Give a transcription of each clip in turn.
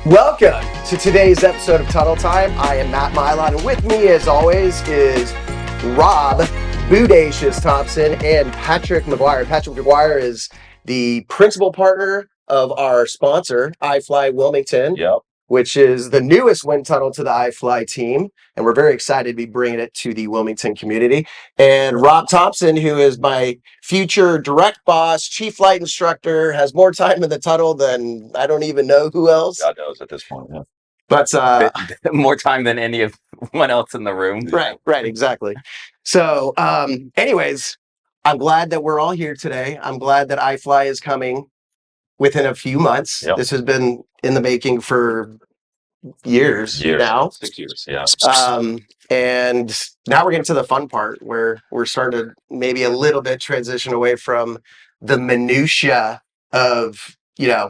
Welcome to today's episode of Tunnel Time. I am Matt Mylon, and with me, as always, is Rob Bodacious Thompson and Patrick McGuire. Patrick McGuire is the principal partner of our sponsor, iFly Wilmington, which is the newest wind tunnel to the iFly team. And we're very excited to be bringing it to the Wilmington community. And Rob Thompson, who is my future direct boss, chief flight instructor, has more time in the tunnel than I don't even know who else. God knows at this point, yeah. But more time than anyone else in the room. Right, exactly. So, anyways, I'm glad that we're all here today. I'm glad that iFly is coming within a few months. Yep. This has been in the making for years now. 6 years, yeah. And now we're getting to the fun part where we're starting to maybe a little bit transition away from the minutia of,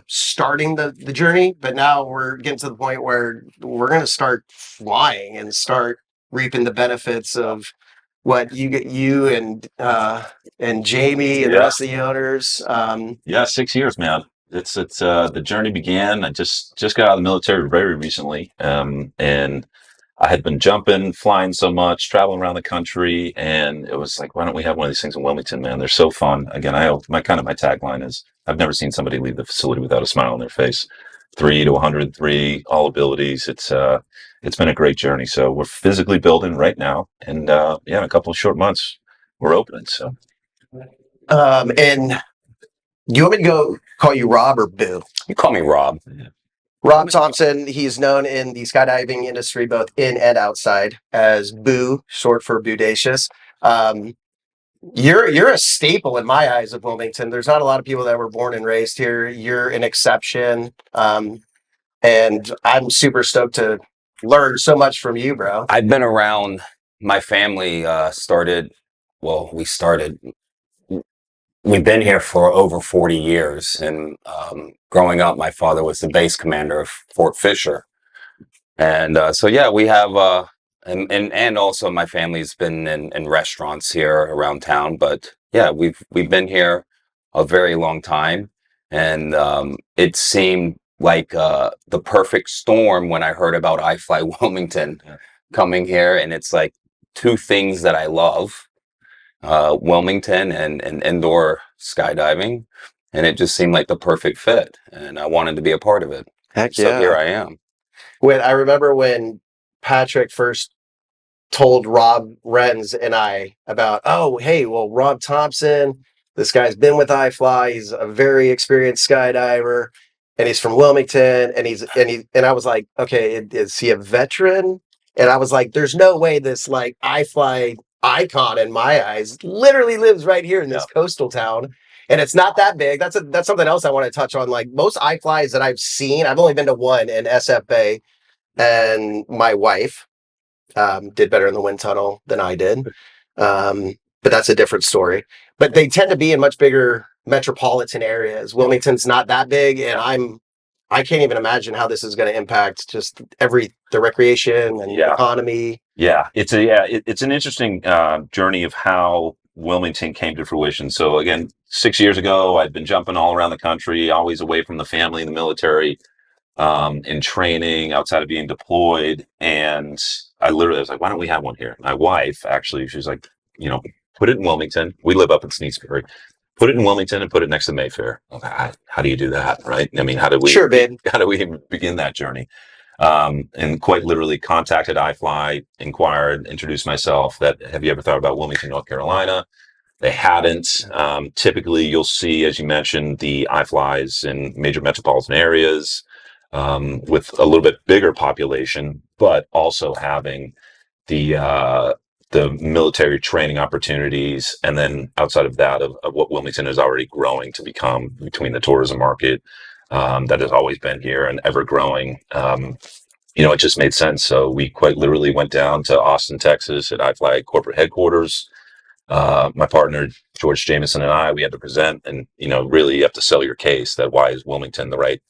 starting the journey. But now we're getting to the point where we're going to start flying and start reaping the benefits of what you and Jamie and the rest of the owners. 6 years, man. It's the journey began. I just got out of the military very recently, and I had been jumping, flying so much, traveling around the country, and it was like, why don't we have one of these things in Wilmington, man? They're so fun. Again, my tagline is, I've never seen somebody leave the facility without a smile on their face. 3 to 103, all abilities. It's been a great journey. So we're physically building right now, and in a couple of short months, we're opening. So, and do you want me to call you Rob or Boo? You call me Rob. Yeah. Rob Thompson, he's known in the skydiving industry, both in and outside, as Boo, short for Bodacious. You're a staple in my eyes of Wilmington. There's not a lot of people that were born and raised here. You're an exception. And I'm super stoked to learn so much from you, bro. I've been around. My family we've been here for over 40 years. And growing up, my father was the base commander of Fort Fisher. And we have, and also my family's been in restaurants here around town. But yeah, we've been here a very long time. And it seemed like the perfect storm when I heard about iFly Wilmington coming here. And it's like two things that I love. Wilmington and indoor skydiving, and it just seemed like the perfect fit, and I wanted to be a part of it. Heck yeah. So here I am. I remember when Patrick first told Rob Renz and I about, Rob Thompson, this guy's been with iFly, he's a very experienced skydiver, and he's from Wilmington, and I was like, okay, is he a veteran? And I was like, there's no way this like iFly icon in my eyes literally lives right here in this coastal town, and it's not that big. That's something else I want to touch on. Like most iFlies that I've seen, I've only been to one in SFA, and my wife did better in the wind tunnel than I did, but that's a different story. But they tend to be in much bigger metropolitan areas. Wilmington's not that big, and I can't even imagine how this is going to impact just the recreation and economy. Yeah, it's an interesting journey of how Wilmington came to fruition. So again, 6 years ago, I'd been jumping all around the country, always away from the family and the military, in training, outside of being deployed. And I was like, why don't we have one here? My wife, actually, she was like, put it in Wilmington. We live up in Sneaksbury. Put it in Wilmington and put it next to Mayfair. Okay, how do you do that, right? I mean, how do we begin that journey? And quite literally contacted iFly, inquired, introduced myself. Have you ever thought about Wilmington, North Carolina? They hadn't. Typically, you'll see, as you mentioned, the iFlies in major metropolitan areas with a little bit bigger population, but also having the military training opportunities, and then outside of that, of what Wilmington is already growing to become between the tourism market that has always been here and ever growing. It just made sense. So we quite literally went down to Austin, Texas at iFly corporate headquarters. My partner, George Jameson, and we had to present, and, really you have to sell your case that why is Wilmington the right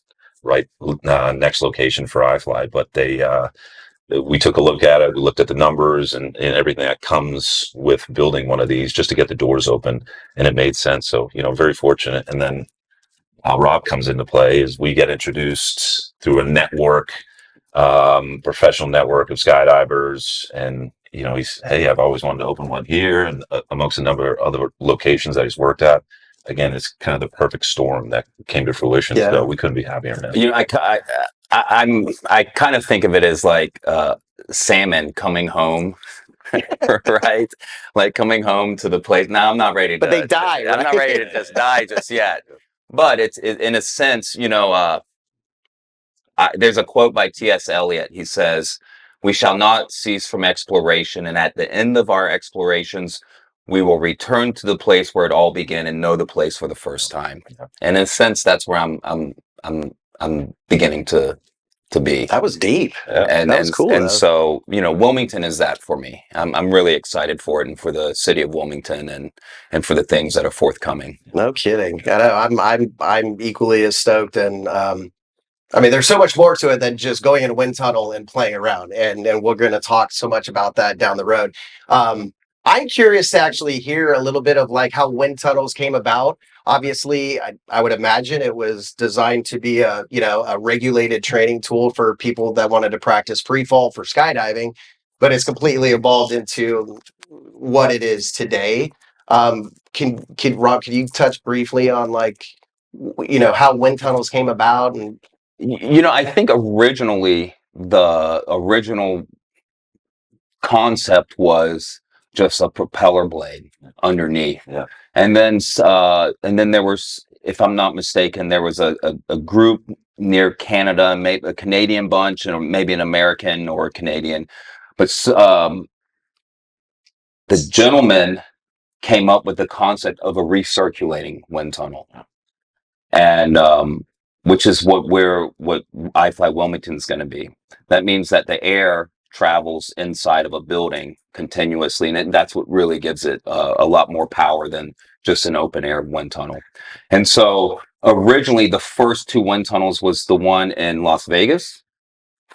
next location for iFly. But we took a look at it. We looked at the numbers and everything that comes with building one of these just to get the doors open, and it made sense. So, very fortunate. And then Rob comes into play as we get introduced through a network, professional network of skydivers. And, he's, hey, I've always wanted to open one here, and amongst a number of other locations that he's worked at. Again, it's kind of the perfect storm that came to fruition. Yeah. So we couldn't be happier, man. I kind of think of it as like salmon coming home, right? Like coming home to the place. Now I'm not ready But to. they die, I'm not right? ready to just die just yet. But in a sense, there's a quote by T.S. Eliot. He says, "We shall not cease from exploration, and at the end of our explorations, we will return to the place where it all began and know the place for the first time." And in a sense, that's where I'm beginning to be. That was deep. And That was cool, and though. so Wilmington is that for me. I'm really excited for it, and for the city of Wilmington, and for the things that are forthcoming. No kidding. I know. I'm equally as stoked, and I mean, there's so much more to it than just going in a wind tunnel and playing around, and we're going to talk so much about that down the road. I'm curious to actually hear a little bit of like how wind tunnels came about. Obviously, I would imagine it was designed to be a regulated training tool for people that wanted to practice free fall for skydiving, but it's completely evolved into what it is today. Can Rob, can you touch briefly on like how wind tunnels came about? And I think originally the original concept was just a propeller blade underneath. Yeah. And then there was, if I'm not mistaken, there was a group near Canada, maybe a Canadian bunch, and maybe an American or a Canadian. But the gentleman came up with the concept of a recirculating wind tunnel. And which is what iFly Wilmington is going to be. That means that the air travels inside of a building continuously, and that's what really gives it a lot more power than just an open air wind tunnel. And so originally the first two wind tunnels was the one in Las Vegas.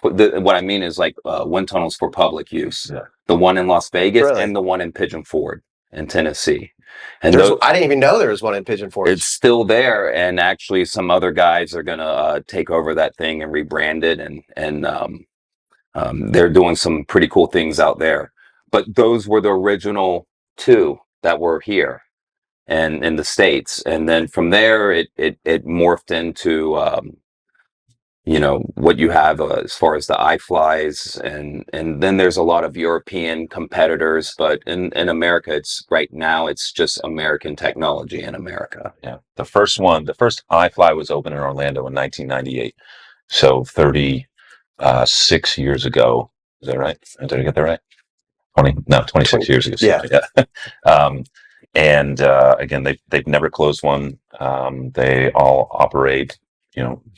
What I mean is like wind tunnels for public use. Yeah. The one in Las Vegas Really? and the one in Pigeon Forge in Tennessee. And I didn't even know there was one in Pigeon Forge. it's still there, and actually some other guys are gonna take over that thing and rebrand it, and they're doing some pretty cool things out there. But those were the original two that were here and in the States, and then from there it morphed into what you have as far as the iFlies, and then there's a lot of European competitors, but in America, right now it's just American technology in America. Yeah. The first iFly was open in Orlando in 1998. So 36 years ago. Is that right? Did I get that right? 26 years ago. Yeah. And again, they've never closed one. They all operate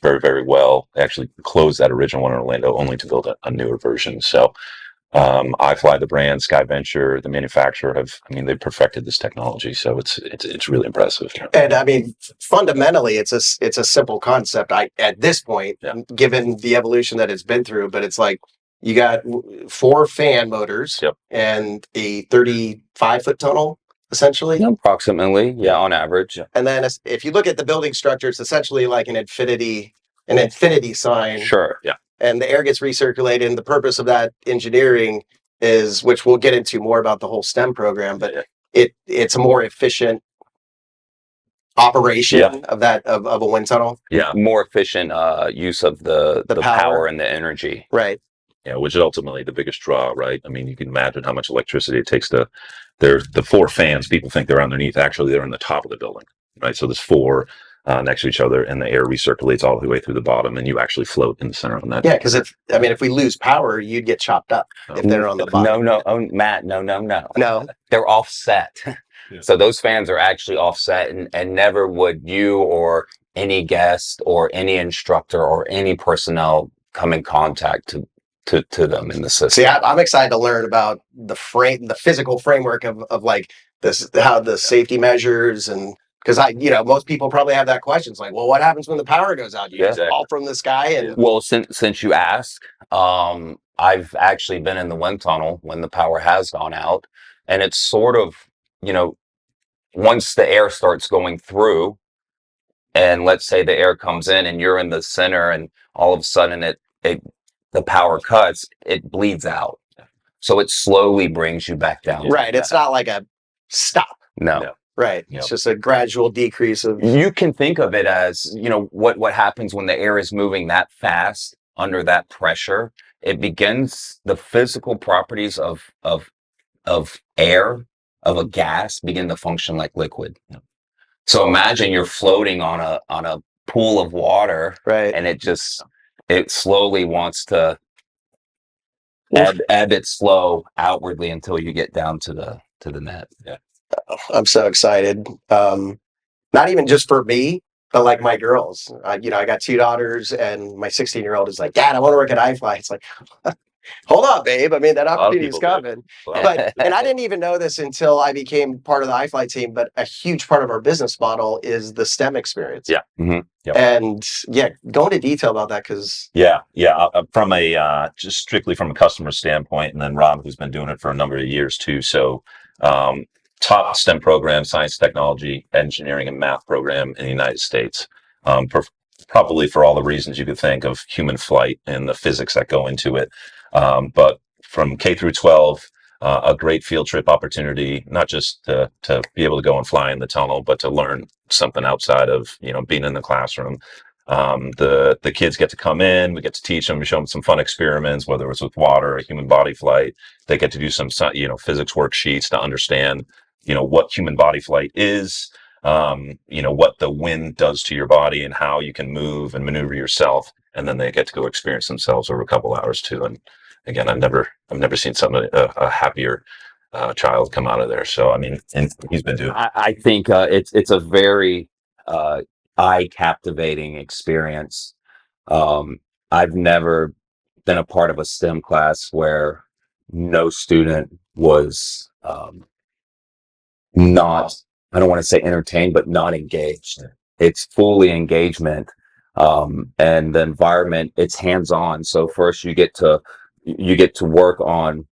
very, very well. They actually closed that original one in Orlando only to build a newer version. So iFly, the brand, SkyVenture, the manufacturer, they've perfected this technology. So it's really impressive. And I mean, fundamentally, it's a simple concept. At this point, given the evolution that it's been through, but it's like you got 4 fan motors and a 35-foot tunnel, essentially. Approximately, on average. And then if you look at the building structure, it's essentially like an infinity sign. Sure. Yeah. And the air gets recirculated. And the purpose of that engineering is, which we'll get into more about the whole STEM program, but it's a more efficient operation of a wind tunnel. Yeah. More efficient use of the power and the energy. Right. Yeah, which is ultimately the biggest draw, right? I mean, you can imagine how much electricity it takes to. There's the 4 fans. People think they're underneath. Actually, they're on the top of the building, right? So there's 4 next to each other, and the air recirculates all the way through the bottom, and you actually float in the center on that. Yeah, because if we lose power, you'd get chopped up if they're on the bottom. No, Matt, no. No, they're offset. So those fans are actually offset, and never would you or any guest or any instructor or any personnel come in contact to them in the system. See, I'm excited to learn about the physical framework of like this, how the safety measures, and because most people probably have that question. It's like, well, what happens when the power goes out? You just fall from the sky? And well, since you ask, I've actually been in the wind tunnel when the power has gone out, and it's sort of once the air starts going through, and let's say the air comes in and you're in the center, and all of a sudden the power cuts, it bleeds out. So it slowly brings you back down. Right. It's not like a stop. No. Right. It's just a gradual decrease of. You can think of it as, what happens when the air is moving that fast under that pressure. It begins, the physical properties of air, of a gas, begin to function like liquid. So imagine you're floating on a pool of water, right, and it slowly wants to ebb its flow outwardly until you get down to the net. Yeah. I'm so excited. Not even just for me, but like my girls. I got 2 daughters, and my 16-year-old is like, Dad, I want to work at iFly. It's like, hold on, babe. I mean, that opportunity is coming. And I didn't even know this until I became part of the iFly team, but a huge part of our business model is the STEM experience. Yeah. Mm-hmm. Yep. And go into detail about that, because from just strictly from a customer standpoint, and then Rob, who's been doing it for a number of years too. So top STEM program, science, technology, engineering, and math program in the United States. Probably for all the reasons you could think of human flight and the physics that go into it. But from K through 12, a great field trip opportunity, not just to be able to go and fly in the tunnel, but to learn something outside of, being in the classroom. The kids get to come in, we get to teach them, we show them some fun experiments, whether it's with water or human body flight. They get to do some, physics worksheets to understand, what human body flight is, what the wind does to your body and how you can move and maneuver yourself. And then they get to go experience themselves over a couple hours too. And again, I've never seen a happier child come out of there. So, I mean, and he's been doing. I think it's a very eye captivating experience. I've never been a part of a STEM class where no student was not, I don't want to say entertained, but not engaged. It's fully engagement. And the environment, it's hands-on. So first you get to work on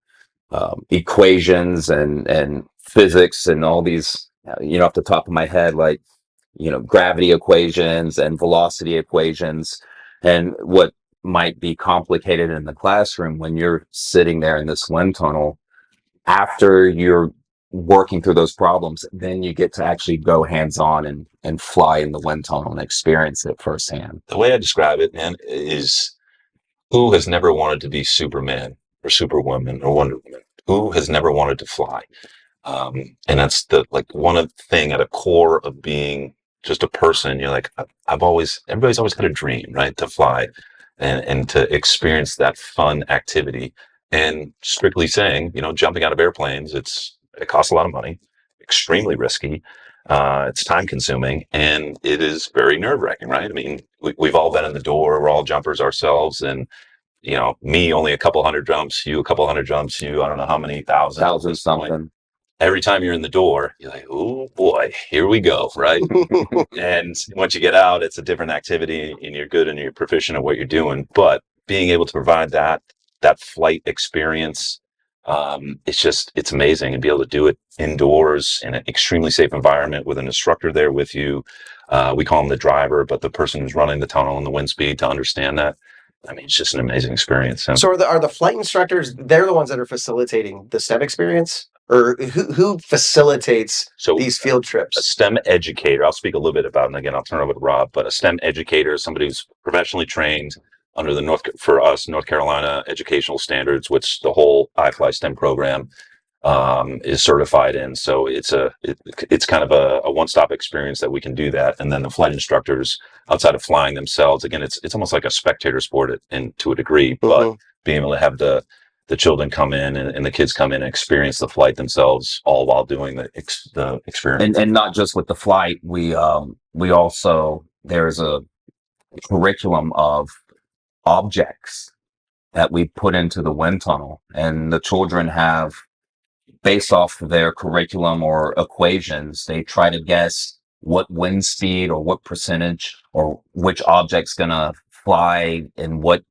equations and physics and all these, off the top of my head, like, gravity equations and velocity equations, and what might be complicated in the classroom when you're sitting there in this wind tunnel. After you're working through those problems, then you get to actually go hands-on and fly in the wind tunnel and experience it firsthand. The way I describe it, man, is who has never wanted to be Superman or Superwoman or Wonder Woman? Who has never wanted to fly? And that's one of the thing at a core of being just a person. You're like, everybody's always had a dream, right? To fly and to experience that fun activity. And strictly saying, jumping out of airplanes, it costs a lot of money, extremely risky. It's time consuming, and it is very nerve wracking, right? I mean, we've all been in the door. We're all jumpers ourselves. And, me, only a couple hundred jumps, you, a couple hundred jumps, you, I don't know how many thousands something. Every time you're in the door, you're like, oh boy, here we go, right? And once you get out, it's a different activity, and you're good and you're proficient at what you're doing. But being able to provide that flight experience, it's amazing, and be able to do it indoors in an extremely safe environment with an instructor there with you. We call him the driver, but the person who's running the tunnel and the wind speed, to understand that. I mean, it's just an amazing experience. So are the flight instructors, they're the ones that are facilitating the STEM experience? Or who facilitates these field trips? A STEM educator, I'll speak a little bit about it, and again, I'll turn it over to Rob, but a STEM educator is somebody who's professionally trained under the North Carolina educational standards, which the whole iFly STEM program is certified in. So it's kind of a one-stop experience that we can do that. And then the flight instructors, outside of flying themselves, again, it's almost like a spectator sport to a degree, but being able to have the children come in and the kids come in and experience the flight themselves, all while doing the experience. And not just with the flight, we also, there's a curriculum of objects that we put into the wind tunnel, and the children have, based off their curriculum or equations, they try to guess what wind speed or what percentage or which object's gonna fly in what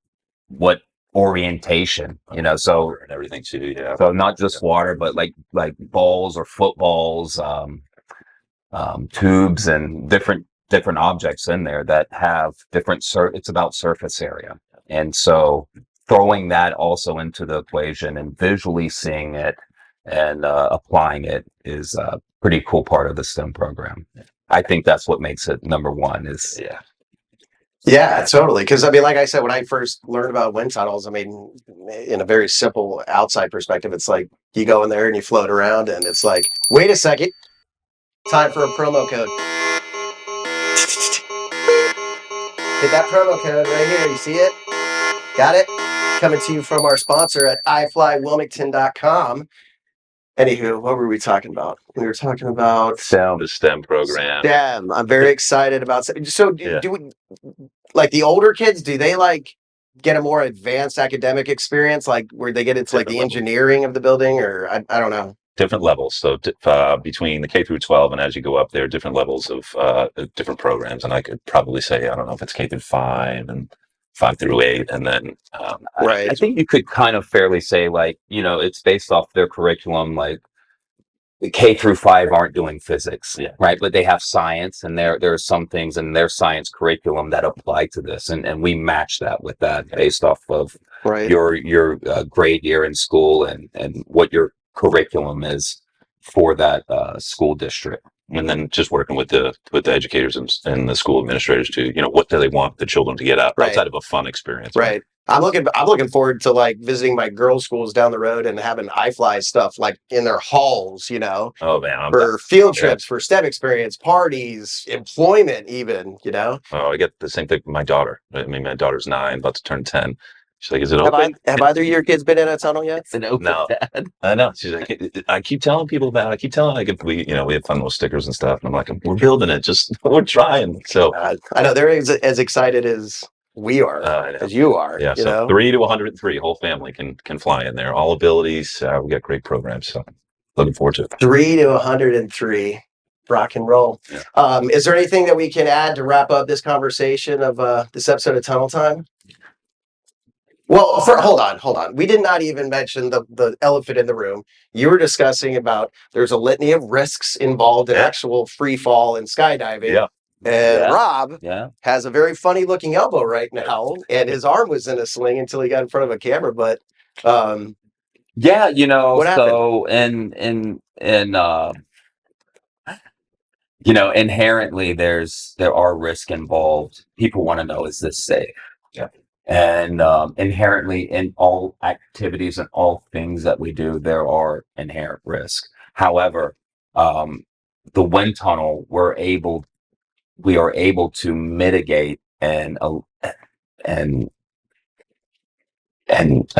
orientation, so and everything too. Yeah. So not just water, but like balls or footballs, tubes and different different objects in there that have different it's about surface area. And so throwing that also into the equation and visually seeing it and applying it is a pretty cool part of the STEM program. I think that's what makes it number one is. Yeah, totally. Because I mean, like I said, when I first learned about wind tunnels, I mean, in a very simple outside perspective, it's like you go in there and you float around, and it's like, wait a second, time for a promo code. Hit that promo code right here. You see it? Got it? Coming to you from our sponsor at iFlyWilmington.com. Anywho, what were we talking about? We were talking about the STEM program. STEM. I'm very excited about. So, do we, like the older kids? Do they like get a more advanced academic experience, like where they get into like the engineering of the building, or I don't know. Different levels. So between the K through 12 and as you go up there, different levels of different programs. And I could probably say, I don't know if it's K through 5 and 5 through 8. And then, I think you could kind of fairly say like, you know, it's based off their curriculum. Like the K through 5 aren't doing physics, right? But they have science, and there are some things in their science curriculum that apply to this. And we match that with that based off of your grade year in school and what your curriculum is for that school district. And then just working with the educators and the school administrators to, you know, what do they want the children to get out outside of a fun experience? Right. I'm looking forward to like visiting my girls' schools down the road and having iFly stuff like in their halls, you know. Oh man, for field trips, for STEM experience, parties, employment, even, you know. Oh, I get the same thing with my daughter. I mean, my daughter's 9, about to turn 10. She's like, "Is it open?" Have either of your kids been in a tunnel yet? It's an open dad. I know. She's like, I keep telling people about it. I keep telling, like, if we have fun with stickers and stuff. And I'm like, we're building it. Just we're trying. So I know they're as excited as we are, as you are. Yeah. You So know? 3 to 103, whole family can fly in there. All abilities. We got great programs. So looking forward to it. 3 to 103. Rock and roll. Yeah. Is there anything that we can add to wrap up this conversation of this episode of Tunnel Time? Well, hold on. We did not even mention the elephant in the room. You were discussing about there's a litany of risks involved in actual free fall and skydiving. Yeah. And Rob has a very funny looking elbow right now, and his arm was in a sling until he got in front of a camera. But you know, what so you know, inherently there are risks involved. People want to know, is this safe? Yeah. And inherently in all activities and all things that we do, there are inherent risks. However, the wind tunnel, we are able to mitigate and I'd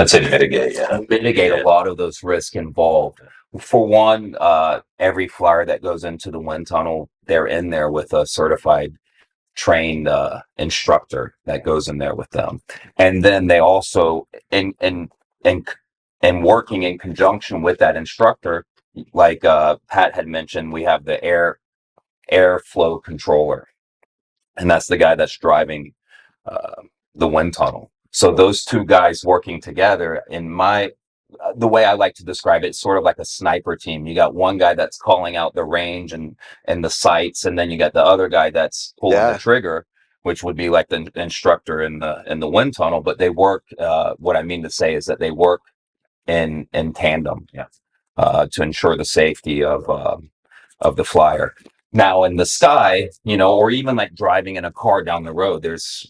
say mitigate a lot of those risks involved. For one, every flyer that goes into the wind tunnel, they're in there with a certified trained instructor that goes in there with them, and then they also and working in conjunction with that instructor, like Pat had mentioned, we have the airflow controller, and that's the guy that's driving the wind tunnel. So those two guys working together, the way I like to describe it, it's sort of like a sniper team. You got one guy that's calling out the range and the sights, and then you got the other guy that's pulling the trigger, which would be like the instructor in the wind tunnel. But they work. What I mean to say is that they work in tandem, to ensure the safety of the flyer. Now in the sky, you know, or even like driving in a car down the road, there's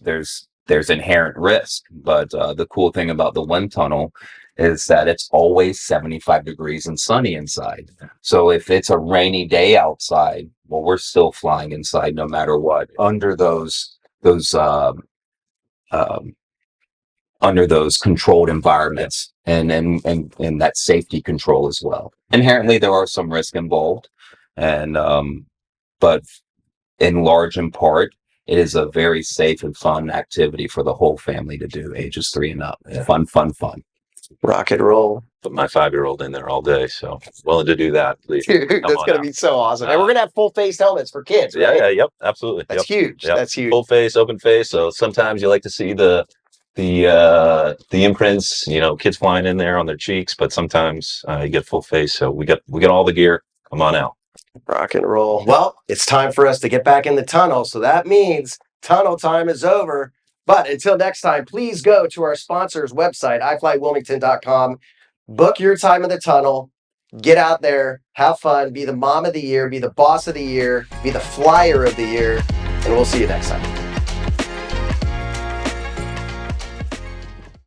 inherent risk. But the cool thing about the wind tunnel is that it's always 75 degrees and sunny inside. So if it's a rainy day outside, well, we're still flying inside no matter what, under those controlled environments and that safety control as well. Inherently, there are some risks involved, and but in large in part, it is a very safe and fun activity for the whole family to do, ages 3 and up. Fun. Rock and roll. Put my 5-year-old in there all day, so willing to do that. Please. Dude, that's going to be so awesome. And we're going to have full face helmets for kids, right? Yep, absolutely. That's huge. Yep. That's huge. Full face, open face. So sometimes you like to see the imprints, you know, kids flying in there on their cheeks, but sometimes you get full face. So we got all the gear. Come on out. Rock and roll. Well, it's time for us to get back in the tunnel. So that means tunnel time is over. But until next time, please go to our sponsor's website, iFlyWilmington.com. Book your time in the tunnel. Get out there, have fun, be the mom of the year, be the boss of the year, be the flyer of the year, and we'll see you next time.